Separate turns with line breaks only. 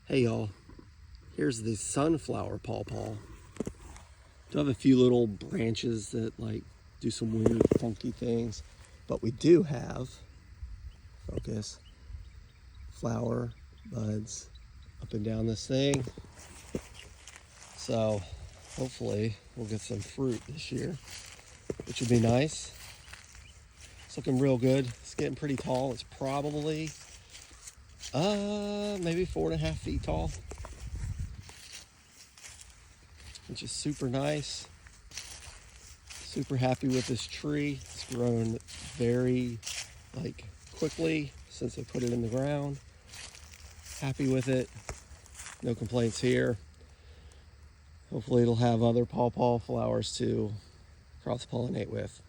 Hey y'all, here's the sunflower pawpaw. Do have a few little branches that like do some weird funky things, but we do have, focus, flower buds up and down this thing. So hopefully we'll get some fruit this year, which would be nice. It's looking real good. It's getting pretty tall. It's probably maybe 4.5 feet tall, which is super nice. Super happy with this tree. It's grown very quickly since I put it in the ground. Happy with it. No complaints here. Hopefully it'll have other pawpaw flowers to cross-pollinate with.